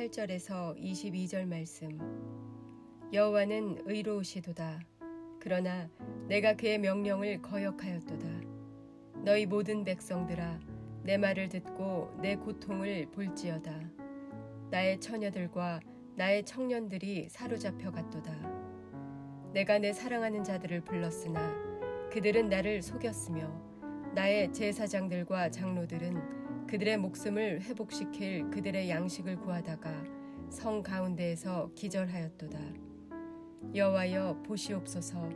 18절에서 22절 말씀. 여호와는 의로우시도다. 그러나 내가 그의 명령을 거역하였도다. 너희 모든 백성들아, 내 말을 듣고 내 고통을 볼지어다. 나의 처녀들과 나의 청년들이 사로잡혀 갔도다. 내가 내 사랑하는 자들을 불렀으나 그들은 나를 속였으며 나의 제사장들과 장로들은 그들의 목숨을 회복시킬 그들의 양식을 구하다가 성 가운데에서 기절하였도다. 여호와여, 보시옵소서.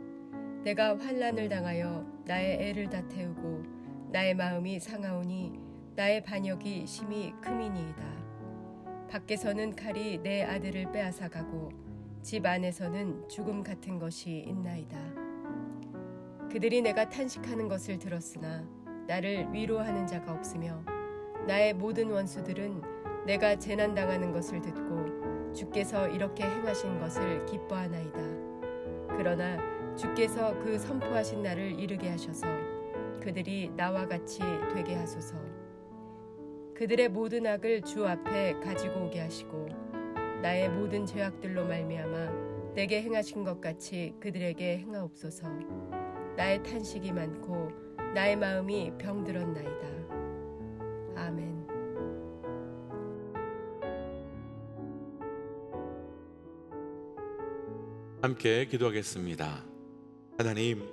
내가 환난을 당하여 나의 애를 다 태우고 나의 마음이 상하오니 나의 반역이 심히 크미니이다. 밖에서는 칼이 내 아들을 빼앗아가고 집 안에서는 죽음 같은 것이 있나이다. 그들이 내가 탄식하는 것을 들었으나 나를 위로하는 자가 없으며 나의 모든 원수들은 내가 재난당하는 것을 듣고 주께서 이렇게 행하신 것을 기뻐하나이다. 그러나 주께서 그 선포하신 날을 이르게 하셔서 그들이 나와 같이 되게 하소서. 그들의 모든 악을 주 앞에 가지고 오게 하시고 나의 모든 죄악들로 말미암아 내게 행하신 것 같이 그들에게 행하옵소서. 나의 탄식이 많고 나의 마음이 병들었나이다. 아멘. 함께 기도하겠습니다. 하나님,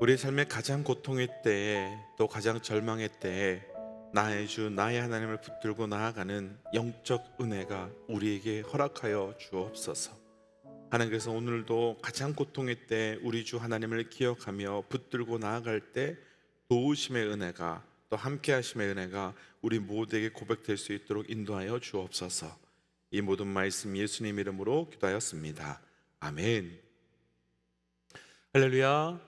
우리의 삶의 가장 고통의 때에, 또 가장 절망의 때에 나의 주, 나의 하나님을 붙들고 나아가는 영적 은혜가 우리에게 허락하여 주옵소서. 하나님께서 오늘도 가장 고통의 때 우리 주 하나님을 기억하며 붙들고 나아갈 때 도우심의 은혜가, 또 함께 하심의 은혜가 우리 모두에게 고백될 수 있도록 인도하여 주옵소서. 이 모든 말씀 예수님 이름으로 기도하였습니다. 아멘. 할렐루야.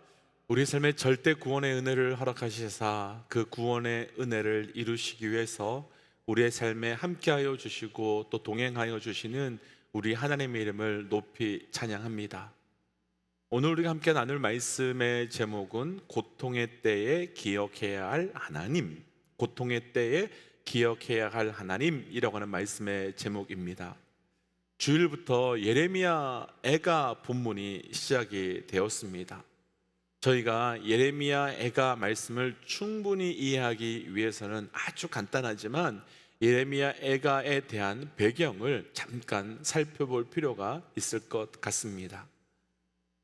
우리 삶의 절대 구원의 은혜를 허락하시사 그 구원의 은혜를 이루시기 위해서 우리의 삶에 함께하여 주시고 또 동행하여 주시는 우리 하나님의 이름을 높이 찬양합니다. 오늘 우리가 함께 나눌 말씀의 제목은 고통의 때에 기억해야 할 하나님, 고통의 때에 기억해야 할 하나님이라고 하는 말씀의 제목입니다. 주일부터 예레미야 애가 본문이 시작이 되었습니다. 저희가 예레미야 애가 말씀을 충분히 이해하기 위해서는 아주 간단하지만 예레미야 애가에 대한 배경을 잠깐 살펴볼 필요가 있을 것 같습니다.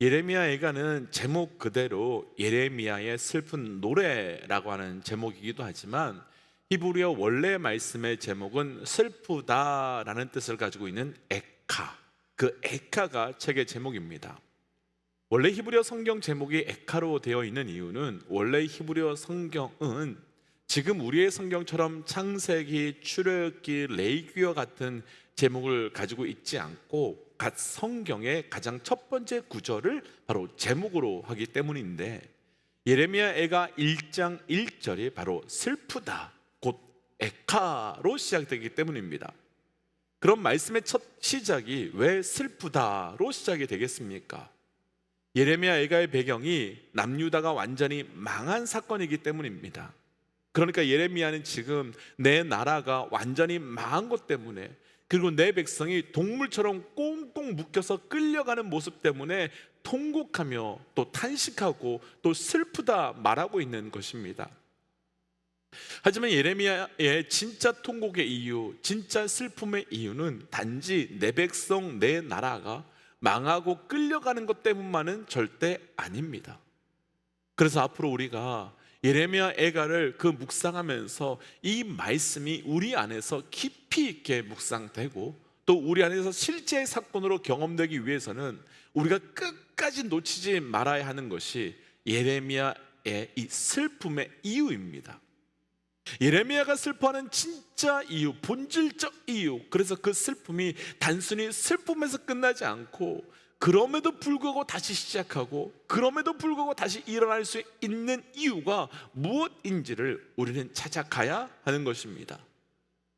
예레미야 애가는 제목 그대로 예레미야의 슬픈 노래라고 하는 제목이기도 하지만 히브리어 원래 말씀의 제목은 슬프다라는 뜻을 가지고 있는 에카, 그 에카가 책의 제목입니다. 원래 히브리어 성경 제목이 에카로 되어 있는 이유는 원래 히브리어 성경은 지금 우리의 성경처럼 창세기, 출애굽기, 레위기와 같은 제목을 가지고 있지 않고 각 성경의 가장 첫 번째 구절을 바로 제목으로 하기 때문인데 예레미야 애가 1장 1절이 바로 슬프다, 곧 에카로 시작되기 때문입니다. 그럼 말씀의 첫 시작이 왜 슬프다로 시작이 되겠습니까? 예레미야 애가의 배경이 남유다가 완전히 망한 사건이기 때문입니다. 그러니까 예레미야는 지금 내 나라가 완전히 망한 것 때문에, 그리고 내 백성이 동물처럼 꽁꽁 묶여서 끌려가는 모습 때문에 통곡하며 또 탄식하고 또 슬프다 말하고 있는 것입니다. 하지만 예레미야의 진짜 통곡의 이유, 진짜 슬픔의 이유는 단지 내 백성, 내 나라가 망하고 끌려가는 것 때문만은 절대 아닙니다. 그래서 앞으로 우리가 예레미야 애가를 묵상하면서 이 말씀이 우리 안에서 깊이 있게 묵상되고 또 우리 안에서 실제 사건으로 경험되기 위해서는 우리가 끝까지 놓치지 말아야 하는 것이 예레미야의 이 슬픔의 이유입니다. 예레미야가 슬퍼하는 진짜 이유, 본질적 이유, 그래서 그 슬픔이 단순히 슬픔에서 끝나지 않고 그럼에도 불구하고 다시 시작하고 그럼에도 불구하고 다시 일어날 수 있는 이유가 무엇인지를 우리는 찾아가야 하는 것입니다.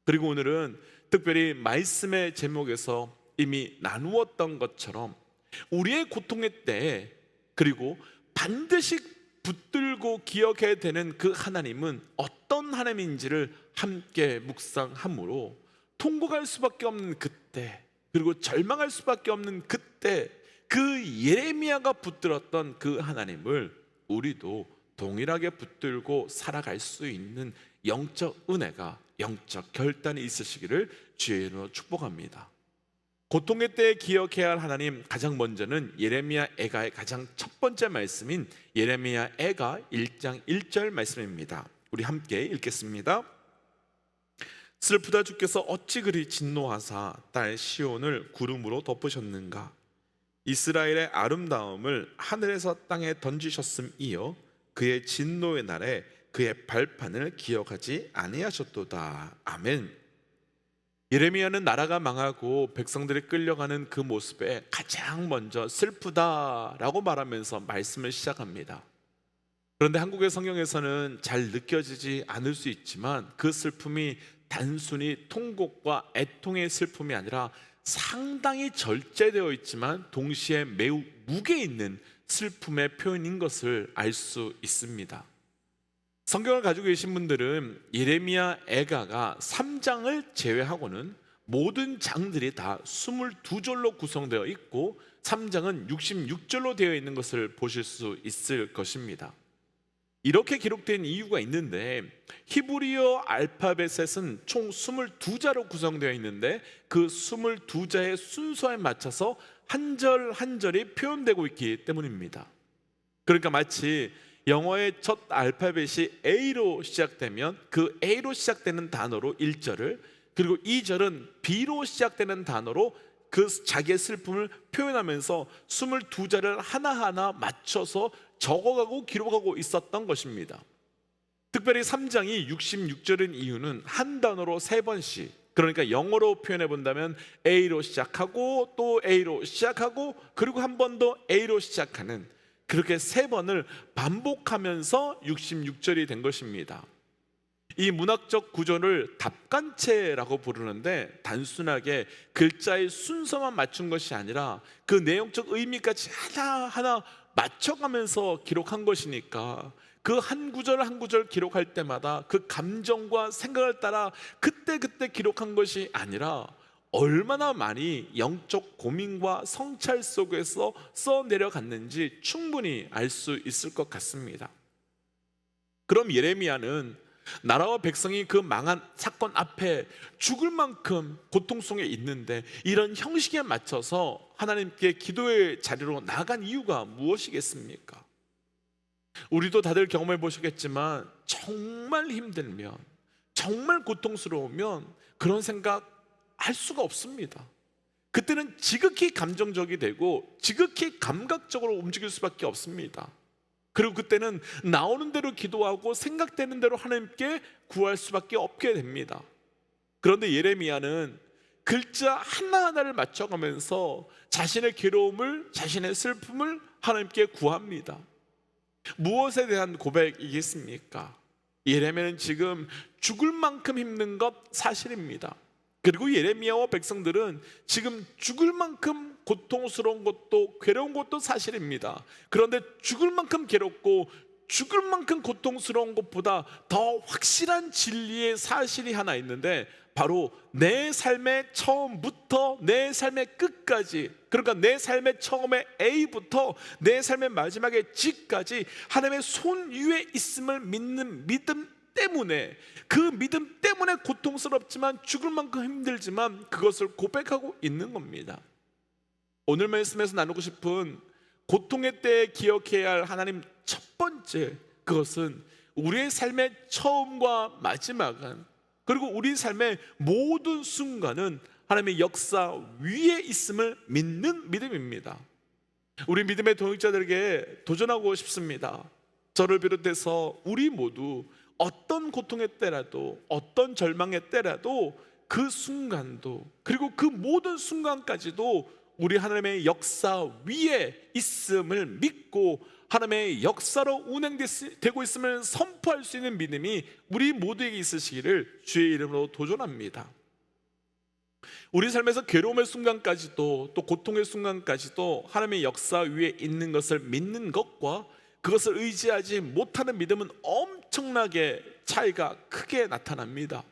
그리고 오늘은 특별히 말씀의 제목에서 이미 나누었던 것처럼 우리의 고통의 때에 그리고 반드시 붙들고 기억해야 되는 그 하나님은 어떤 하나님인지를 함께 묵상함으로 통곡할 수밖에 없는 그때, 그리고 절망할 수밖에 없는 그때 그 예레미야가 붙들었던 그 하나님을 우리도 동일하게 붙들고 살아갈 수 있는 영적 은혜가, 영적 결단이 있으시기를 주의 이름으로 축복합니다. 고통의 때에 기억해야 할 하나님, 가장 먼저는 예레미야 애가의 가장 첫 번째 말씀인 예레미야 애가 1장 1절 말씀입니다. 우리 함께 읽겠습니다. 슬프다 주께서 어찌 그리 진노하사 딸 시온을 구름으로 덮으셨는가. 이스라엘의 아름다움을 하늘에서 땅에 던지셨음이요 그의 진노의 날에 그의 발판을 기억하지 아니하셨도다. 아멘. 예레미야는 나라가 망하고 백성들이 끌려가는 그 모습에 가장 먼저 슬프다라고 말하면서 말씀을 시작합니다. 그런데 한국의 성경에서는 잘 느껴지지 않을 수 있지만 그 슬픔이 단순히 통곡과 애통의 슬픔이 아니라 상당히 절제되어 있지만 동시에 매우 무게 있는 슬픔의 표현인 것을 알 수 있습니다. 성경을 가지고 계신 분들은 예레미야 애가가 3장을 제외하고는 모든 장들이 다 22절로 구성되어 있고 3장은 66절로 되어 있는 것을 보실 수 있을 것입니다. 이렇게 기록된 이유가 있는데, 히브리어 알파벳은 총 22자로 구성되어 있는데 그 22자의 순서에 맞춰서 한 절 한 절이 표현되고 있기 때문입니다. 그러니까 마치 영어의 첫 알파벳이 A로 시작되면 그 A로 시작되는 단어로 1절을, 그리고 2절은 B로 시작되는 단어로 그 자기의 슬픔을 표현하면서 22자를 하나하나 맞춰서 적어가고 기록하고 있었던 것입니다. 특별히 3장이 66절인 이유는 한 단어로 3번씩, 그러니까 영어로 표현해 본다면 A로 시작하고 또 A로 시작하고 그리고 한 번 더 A로 시작하는, 그렇게 3번을 반복하면서 66절이 된 것입니다. 이 문학적 구조를 답간체라고 부르는데 단순하게 글자의 순서만 맞춘 것이 아니라 그 내용적 의미까지 하나하나 맞춰가면서 기록한 것이니까 그 한 구절 한 구절 기록할 때마다 그 감정과 생각을 따라 그때그때 기록한 것이 아니라 얼마나 많이 영적 고민과 성찰 속에서 써내려갔는지 충분히 알 수 있을 것 같습니다. 그럼 예레미야는 나라와 백성이 그 망한 사건 앞에 죽을 만큼 고통 속에 있는데 이런 형식에 맞춰서 하나님께 기도의 자리로 나아간 이유가 무엇이겠습니까? 우리도 다들 경험해 보시겠지만 정말 힘들면, 정말 고통스러우면 그런 생각 할 수가 없습니다. 그때는 지극히 감정적이 되고 지극히 감각적으로 움직일 수밖에 없습니다. 그리고 그때는 나오는 대로 기도하고 생각되는 대로 하나님께 구할 수밖에 없게 됩니다. 그런데 예레미야는 글자 하나하나를 맞춰가면서 자신의 괴로움을, 자신의 슬픔을 하나님께 구합니다. 무엇에 대한 고백이겠습니까? 예레미야는 지금 죽을 만큼 힘든 것 사실입니다. 그리고 예레미야와 백성들은 지금 죽을 만큼 고통스러운 것도 괴로운 것도 사실입니다. 그런데 죽을 만큼 괴롭고 죽을 만큼 고통스러운 것보다 더 확실한 진리의 사실이 하나 있는데 바로 내 삶의 처음부터 내 삶의 끝까지, 그러니까 내 삶의 처음의 A부터 내 삶의 마지막의 G까지 하나님의 손 위에 있음을 믿는 믿음 때문에, 그 믿음 때문에 고통스럽지만 죽을 만큼 힘들지만 그것을 고백하고 있는 겁니다. 오늘 말씀에서 나누고 싶은 고통의 때에 기억해야 할 하나님 첫 번째, 그것은 우리의 삶의 처음과 마지막은, 그리고 우리 삶의 모든 순간은 하나님의 역사 위에 있음을 믿는 믿음입니다. 우리 믿음의 동역자들에게 도전하고 싶습니다. 저를 비롯해서 우리 모두 어떤 고통의 때라도, 어떤 절망의 때라도 그 순간도, 그리고 그 모든 순간까지도 우리 하나님의 역사 위에 있음을 믿고 하나님의 역사로 운행되고 있음을 선포할 수 있는 믿음이 우리 모두에게 있으시기를 주의 이름으로 도전합니다. 우리 삶에서 괴로움의 순간까지도, 또 고통의 순간까지도 하나님의 역사 위에 있는 것을 믿는 것과 그것을 의지하지 못하는 믿음은 엄청나게 차이가 크게 나타납니다.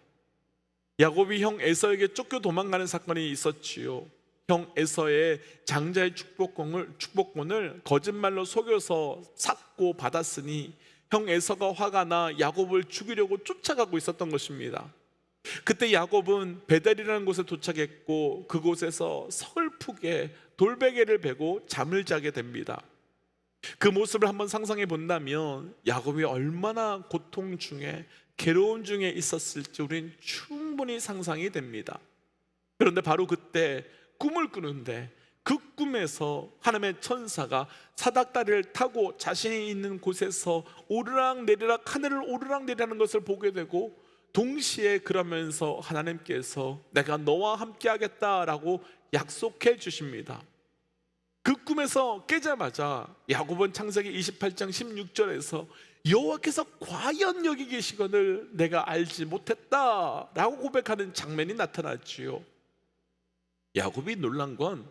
야곱이 형 에서에게 쫓겨 도망가는 사건이 있었지요. 형 에서의 장자의 축복권을 거짓말로 속여서 샀고 받았으니 형 에서가 화가 나 야곱을 죽이려고 쫓아가고 있었던 것입니다. 그때 야곱은 베델이라는 곳에 도착했고 그곳에서 서글프게 돌베개를 베고 잠을 자게 됩니다. 그 모습을 한번 상상해 본다면 야곱이 얼마나 고통 중에 괴로움 중에 있었을지 우리는 충분히 상상이 됩니다. 그런데 바로 그때 꿈을 꾸는데 그 꿈에서 하나님의 천사가 사닥다리를 타고 자신이 있는 곳에서 오르락내리락 하늘을 오르락내리락하는 것을 보게 되고 동시에 그러면서 하나님께서 내가 너와 함께 하겠다라고 약속해 주십니다. 그 꿈에서 깨자마자 야곱은 창세기 28장 16절에서 여호와께서 과연 여기 계시거늘 내가 알지 못했다라고 고백하는 장면이 나타났지요. 야곱이 놀란 건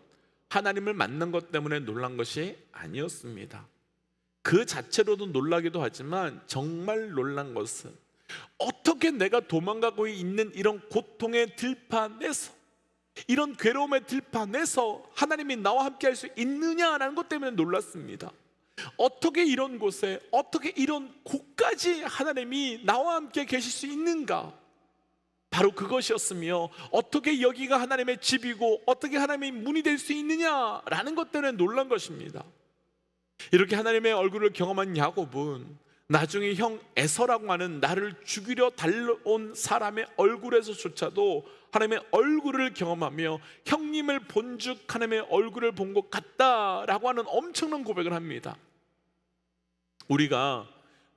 하나님을 만난 것 때문에 놀란 것이 아니었습니다. 그 자체로도 놀라기도 하지만 정말 놀란 것은 어떻게 내가 도망가고 있는 이런 고통의 들판에서, 이런 괴로움의 들판에서 하나님이 나와 함께 할 수 있느냐라는 것 때문에 놀랐습니다. 어떻게 이런 곳에, 어떻게 이런 곳까지 하나님이 나와 함께 계실 수 있는가? 바로 그것이었으며 어떻게 여기가 하나님의 집이고 어떻게 하나님의 문이 될 수 있느냐라는 것 때문에 놀란 것입니다. 이렇게 하나님의 얼굴을 경험한 야곱은 나중에 형 에서라고 하는 나를 죽이려 달려온 사람의 얼굴에서조차도 하나님의 얼굴을 경험하며 형님을 본즉 하나님의 얼굴을 본 것 같다라고 하는 엄청난 고백을 합니다. 우리가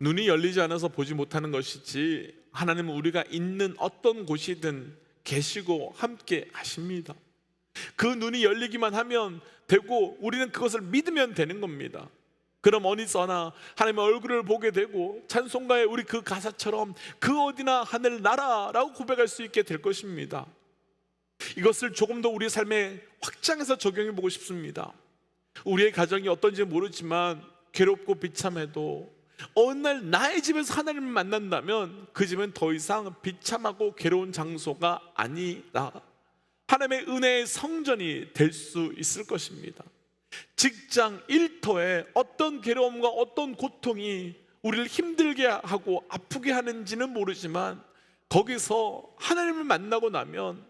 눈이 열리지 않아서 보지 못하는 것이지 하나님은 우리가 있는 어떤 곳이든 계시고 함께 하십니다. 그 눈이 열리기만 하면 되고 우리는 그것을 믿으면 되는 겁니다. 그럼 어디서나 하나님의 얼굴을 보게 되고 찬송가의 우리 그 가사처럼 그 어디나 하늘 나라라고 고백할 수 있게 될 것입니다. 이것을 조금 더 우리 삶에 확장해서 적용해 보고 싶습니다. 우리의 가정이 어떤지 모르지만 괴롭고 비참해도 어느 날 나의 집에서 하나님을 만난다면 그 집은 더 이상 비참하고 괴로운 장소가 아니라 하나님의 은혜의 성전이 될 수 있을 것입니다. 직장 일터에 어떤 괴로움과 어떤 고통이 우리를 힘들게 하고 아프게 하는지는 모르지만 거기서 하나님을 만나고 나면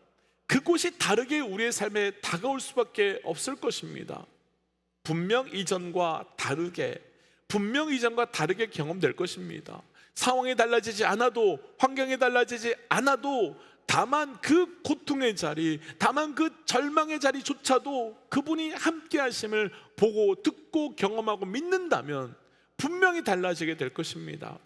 그곳이 다르게 우리의 삶에 다가올 수밖에 없을 것입니다. 분명 이전과 다르게 경험될 것입니다. 상황이 달라지지 않아도, 환경이 달라지지 않아도, 다만 그 고통의 자리, 다만 그 절망의 자리조차도 그분이 함께 하심을 보고 듣고 경험하고 믿는다면 분명히 달라지게 될 것입니다.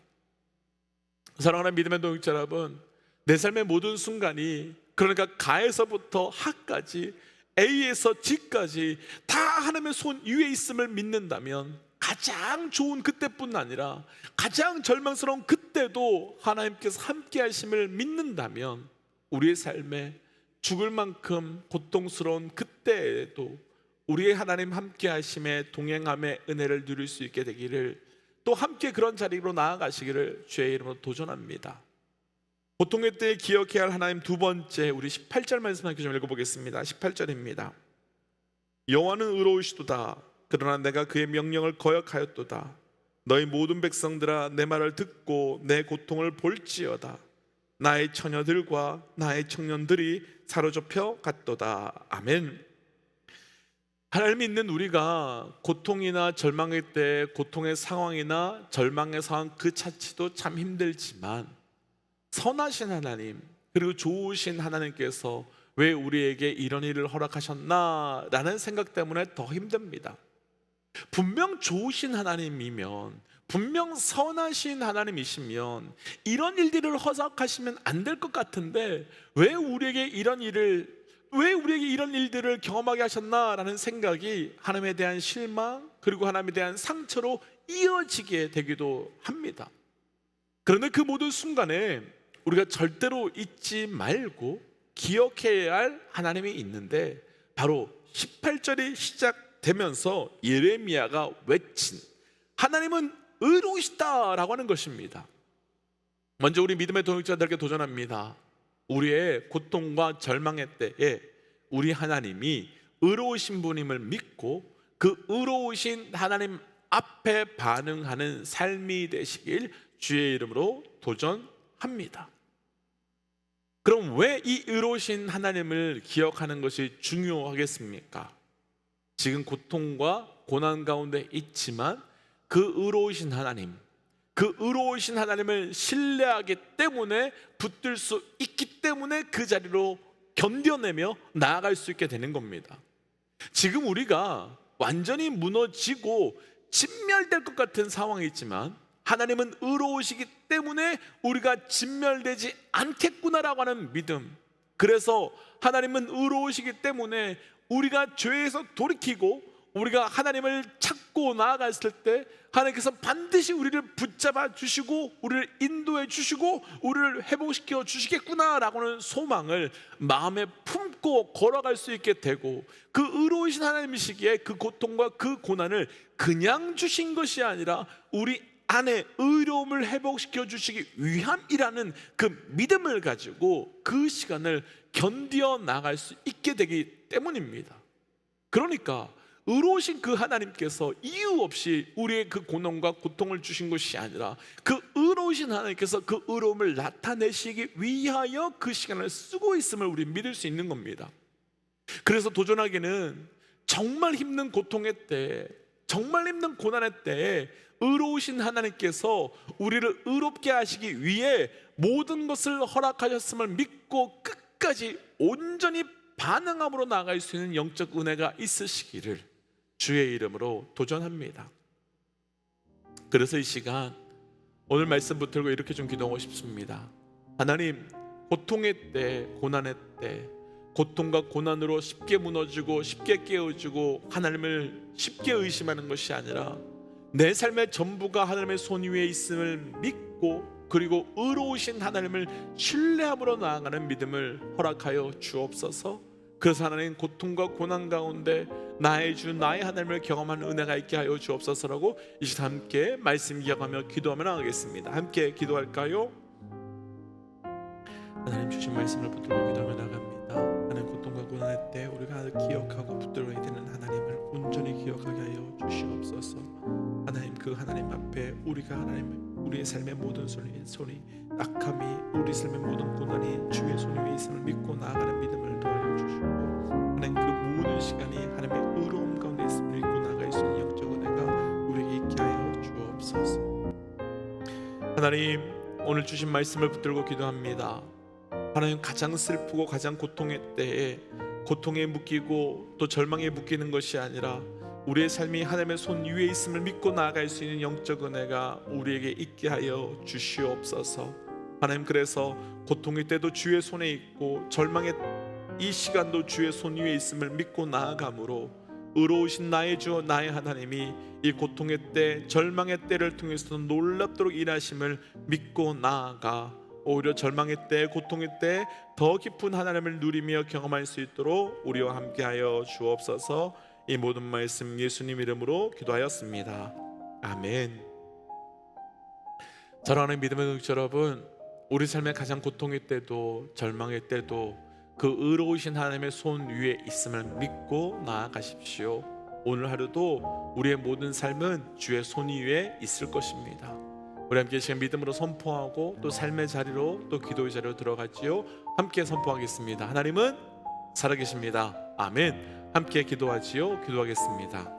사랑하는 믿음의 동역자 여러분, 내 삶의 모든 순간이, 그러니까 가에서부터 하까지, A에서 G까지 다 하나님의 손 위에 있음을 믿는다면 가장 좋은 그때뿐 아니라 가장 절망스러운 그때도 하나님께서 함께 하심을 믿는다면 우리의 삶에 죽을 만큼 고통스러운 그때에도 우리의 하나님 함께 하심의 동행함의 은혜를 누릴 수 있게 되기를, 또 함께 그런 자리로 나아가시기를 주의 이름으로 도전합니다. 고통의 때에 기억해야 할 하나님 두 번째, 우리 18절 말씀 함께 좀 읽어보겠습니다. 18절입니다. 여호와는 의로우시도다. 그러나 내가 그의 명령을 거역하였도다. 너희 모든 백성들아 내 말을 듣고 내 고통을 볼지어다. 나의 처녀들과 나의 청년들이 사로잡혀 갔도다. 아멘. 하나님 믿는 우리가 고통이나 절망의 때, 고통의 상황이나 절망의 상황 그 자체도 참 힘들지만 선하신 하나님, 그리고 좋으신 하나님께서 왜 우리에게 이런 일을 허락하셨나 라는 생각 때문에 더 힘듭니다. 분명 좋으신 하나님이면, 분명 선하신 하나님이시면 이런 일들을 허락하시면 안 될 것 같은데 왜 우리에게 이런 일들을 경험하게 하셨나라는 생각이 하나님에 대한 실망, 그리고 하나님에 대한 상처로 이어지게 되기도 합니다. 그런데 그 모든 순간에 우리가 절대로 잊지 말고 기억해야 할 하나님이 있는데, 바로 18절이 시작되면서 예레미야가 외친 하나님은 의로우시다라고 하는 것입니다. 먼저 우리 믿음의 동역자들에게 도전합니다. 우리의 고통과 절망의 때에 우리 하나님이 의로우신 분임을 믿고 그 의로우신 하나님 앞에 반응하는 삶이 되시길 주의 이름으로 도전합니다. 그럼 왜 이 의로우신 하나님을 기억하는 것이 중요하겠습니까? 지금 고통과 고난 가운데 있지만 그 의로우신 하나님, 그 의로우신 하나님을 신뢰하기 때문에 붙들 수 있기 때문에 그 자리로 견뎌내며 나아갈 수 있게 되는 겁니다. 지금 우리가 완전히 무너지고 진멸될 것 같은 상황이 있지만 하나님은 의로우시기 때문에 우리가 진멸되지 않겠구나라고 하는 믿음, 그래서 하나님은 의로우시기 때문에 우리가 죄에서 돌이키고 우리가 하나님을 찾고 나아갔을 때 하나님께서 반드시 우리를 붙잡아 주시고 우리를 인도해 주시고 우리를 회복시켜 주시겠구나라고 하는 소망을 마음에 품고 걸어갈 수 있게 되고, 그 의로우신 하나님이시기에 그 고통과 그 고난을 그냥 주신 것이 아니라 우리 안에 의로움을 회복시켜 주시기 위함이라는 그 믿음을 가지고 그 시간을 견뎌 나갈 수 있게 되기 때문입니다. 그러니까 의로우신 그 하나님께서 이유 없이 우리의 그 고난과 고통을 주신 것이 아니라 그 의로우신 하나님께서 그 의로움을 나타내시기 위하여 그 시간을 쓰고 있음을 우리 믿을 수 있는 겁니다. 그래서 도전하기는 정말 힘든 고통의 때, 정말 힘든 고난의 때에 의로우신 하나님께서 우리를 의롭게 하시기 위해 모든 것을 허락하셨음을 믿고 끝까지 온전히 반응함으로 나아갈 수 있는 영적 은혜가 있으시기를 주의 이름으로 도전합니다. 그래서 이 시간 오늘 말씀 붙들고 이렇게 좀 기도하고 싶습니다. 하나님, 고통의 때, 고난의 때, 고통과 고난으로 쉽게 무너지고 쉽게 깨어지고 하나님을 쉽게 의심하는 것이 아니라 내 삶의 전부가 하나님의 손 위에 있음을 믿고 그리고 의로우신 하나님을 신뢰함으로 나아가는 믿음을 허락하여 주옵소서. 그래서 하나님, 고통과 고난 가운데 나의 주 나의 하나님을 경험하는 은혜가 있게 하여 주옵소서라고 이 시간 함께 말씀 이어가며 기도하며 나가겠습니다. 함께 기도할까요? 하나님 주신 말씀을 붙들고 기도하며 나갑니다. 하나님, 고통과 고난의 때 우리가 기억하고 붙들어야 되는 하나님을 온전히 기억하게 하여 주시옵소서. 하나님, 그 하나님 앞에 우리가 하나님 우리의 삶의 모든 손이 낙함이 우리 삶의 모든 고난이 주의 손 위에 있음을 믿고 나아가는 믿음을 더하여 주시고, 하나님 그 모든 시간이 하나님의 의로움 가운데 있음을 믿고 나아갈 수 있는 영적 은혜가 우리에게 있게 하여 주옵소서. 하나님, 오늘 주신 말씀을 붙들고 기도합니다. 하나님, 가장 슬프고 가장 고통의 때에 고통에 묶이고 또 절망에 묶이는 것이 아니라 우리의 삶이 하나님의 손 위에 있음을 믿고 나아갈 수 있는 영적 은혜가 우리에게 있게 하여 주시옵소서. 하나님, 그래서 고통의 때도 주의 손에 있고 절망의 이 시간도 주의 손 위에 있음을 믿고 나아감으로 의로우신 나의 주 나의 하나님이 이 고통의 때 절망의 때를 통해서 놀랍도록 일하심을 믿고 나아가 오히려 절망의 때 고통의 때 더 깊은 하나님을 누리며 경험할 수 있도록 우리와 함께하여 주옵소서. 이 모든 말씀 예수님 이름으로 기도하였습니다. 아멘. 사랑하는 믿음의 동지 여러분, 우리 삶의 가장 고통의 때도 절망의 때도 그 의로우신 하나님의 손 위에 있음을 믿고 나아가십시오. 오늘 하루도 우리의 모든 삶은 주의 손 위에 있을 것입니다. 우리 함께 지금 믿음으로 선포하고 또 삶의 자리로 또 기도의 자리로 들어가지요. 함께 선포하겠습니다. 하나님은 살아계십니다. 아멘. 함께 기도하지요. 기도하겠습니다.